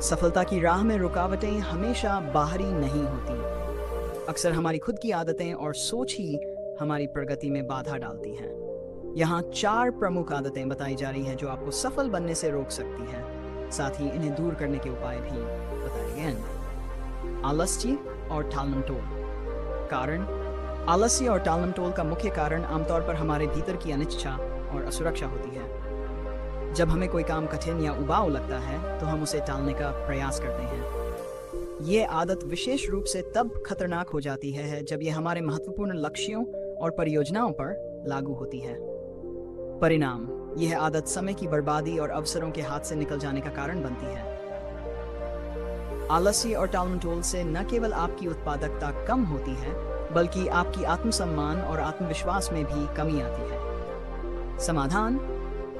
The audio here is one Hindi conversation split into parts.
सफलता की राह में रुकावटें हमेशा बाहरी नहीं होती। अक्सर हमारी खुद की आदतें और सोच ही हमारी प्रगति में बाधा डालती हैं। यहाँ 4 प्रमुख आदतें बताई जा रही हैं जो आपको सफल बनने से रोक सकती हैं। साथ ही इन्हें दूर करने के उपाय भी बताए गए हैं। आलस्य और टालमटोल। कारण: आलस्य और टालमटोल का मुख्य कारण आमतौर पर हमारे भीतर की अनिच्छा और असुरक्षा होती है। जब हमें कोई काम कठिन या उबाऊ लगता है तो हम उसे टालने का प्रयास करते हैं। ये आदत विशेष रूप से तब खतरनाक हो जाती है जब ये हमारे महत्वपूर्ण लक्ष्यों और परियोजनाओं पर लागू होती है। परिणाम: यह आदत समय की बर्बादी और अवसरों के हाथ से निकल जाने का कारण बनती है। आलस्य और टालमटोल से न केवल आपकी उत्पादकता कम होती है, बल्कि आपकी आत्मसम्मान और आत्मविश्वास में भी कमी आती है। समाधान: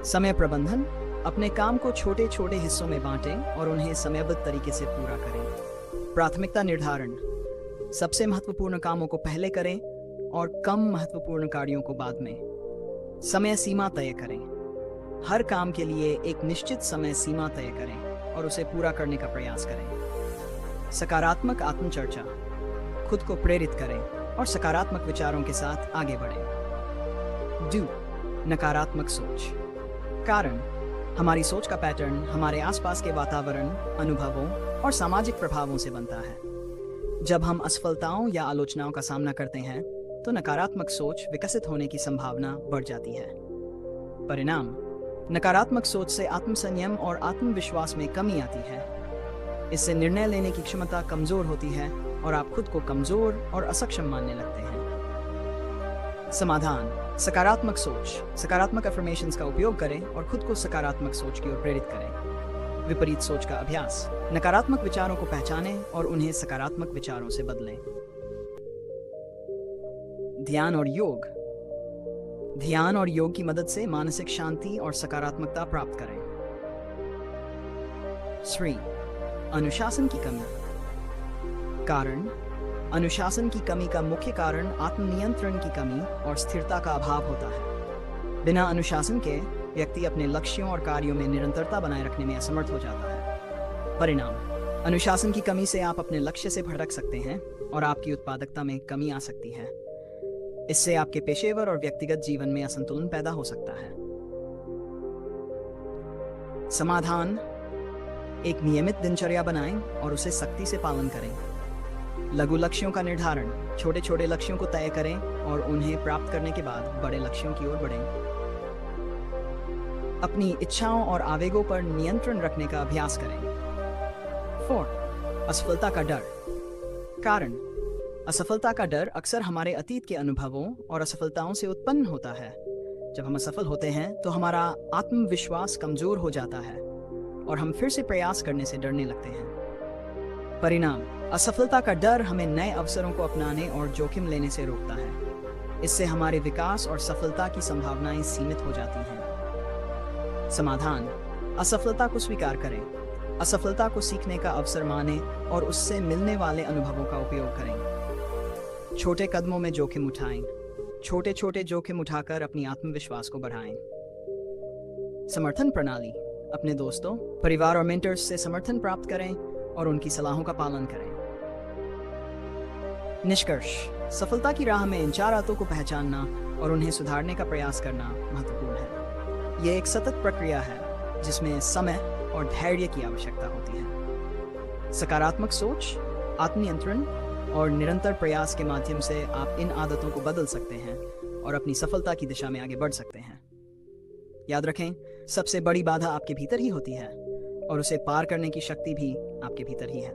समय प्रबंधन। अपने काम को छोटे छोटे हिस्सों में बांटें और उन्हें समयबद्ध तरीके से पूरा करें। प्राथमिकता निर्धारण: सबसे महत्वपूर्ण कामों को पहले करें और कम महत्वपूर्ण कार्यों को बाद में। समय सीमा तय करें। हर काम के लिए एक निश्चित समय सीमा तय करें और उसे पूरा करने का प्रयास करें। सकारात्मक आत्मचर्चा: खुद को प्रेरित करें और सकारात्मक विचारों के साथ आगे बढ़ें। डू: नकारात्मक सोच। कारण: हमारी सोच का पैटर्न हमारे आसपास के वातावरण, अनुभवों और सामाजिक प्रभावों से बनता है। जब हम असफलताओं या आलोचनाओं का सामना करते हैं तो नकारात्मक सोच विकसित होने की संभावना बढ़ जाती है। परिणाम: नकारात्मक सोच से आत्मसंयम और आत्मविश्वास में कमी आती है। इससे निर्णय लेने की क्षमता कमजोर होती है और आप खुद को कमजोर और असक्षम मानने लगते हैं। समाधान: सकारात्मक सोच। सकारात्मक अफर्मेशंस का उपयोग करें और खुद को सकारात्मक सोच की ओर प्रेरित करें। विपरीत सोच का अभ्यास: नकारात्मक विचारों को पहचानें और उन्हें सकारात्मक विचारों से बदलें। ध्यान और योग। ध्यान और योग की मदद से मानसिक शांति और सकारात्मकता प्राप्त करें। 3. अनुशासन की कमी। कारण: अनुशासन की कमी का मुख्य कारण आत्मनियंत्रण की कमी और स्थिरता का अभाव होता है। बिना अनुशासन के व्यक्ति अपने लक्ष्यों और कार्यों में निरंतरता बनाए रखने में असमर्थ हो जाता है। परिणाम: अनुशासन की कमी से आप अपने लक्ष्य से भटक सकते हैं और आपकी उत्पादकता में कमी आ सकती है। इससे आपके पेशेवर और व्यक्तिगत जीवन में असंतुलन पैदा हो सकता है। समाधान: एक नियमित दिनचर्या बनाएं और उसे सख्ती से पालन करें। लघु लक्ष्यों का निर्धारण: छोटे छोटे लक्ष्यों को तय करें और उन्हें प्राप्त करने के बाद बड़े लक्ष्यों की ओर बढ़ें। अपनी इच्छाओं और आवेगों पर नियंत्रण रखने का अभ्यास करें। 4. असफलता का डर। कारण: असफलता का डर अक्सर हमारे अतीत के अनुभवों और असफलताओं से उत्पन्न होता है। जब हम असफल होते हैं तो हमारा आत्मविश्वास कमजोर हो जाता है और हम फिर से प्रयास करने से डरने लगते हैं। परिणाम: असफलता का डर हमें नए अवसरों को अपनाने और जोखिम लेने से रोकता है। इससे हमारे विकास और सफलता की संभावनाएं सीमित हो जाती हैं। समाधान: असफलता को स्वीकार करें। असफलता को सीखने का अवसर मानें और उससे मिलने वाले अनुभवों का उपयोग करें। छोटे कदमों में जोखिम उठाएं। छोटे छोटे जोखिम उठाकर अपनी आत्मविश्वास को बढ़ाएं। समर्थन प्रणाली: अपने दोस्तों, परिवार और मेंटर्स से समर्थन प्राप्त करें और उनकी सलाहों का पालन करें। निष्कर्ष: सफलता की राह में इन 4 आदतों को पहचानना और उन्हें सुधारने का प्रयास करना महत्वपूर्ण है। यह एक सतत प्रक्रिया है जिसमें समय और धैर्य की आवश्यकता होती है। सकारात्मक सोच, आत्मनियंत्रण और निरंतर प्रयास के माध्यम से आप इन आदतों को बदल सकते हैं और अपनी सफलता की दिशा में आगे बढ़ सकते हैं। याद रखें, सबसे बड़ी बाधा आपके भीतर ही होती है और उसे पार करने की शक्ति भी आपके भीतर ही है।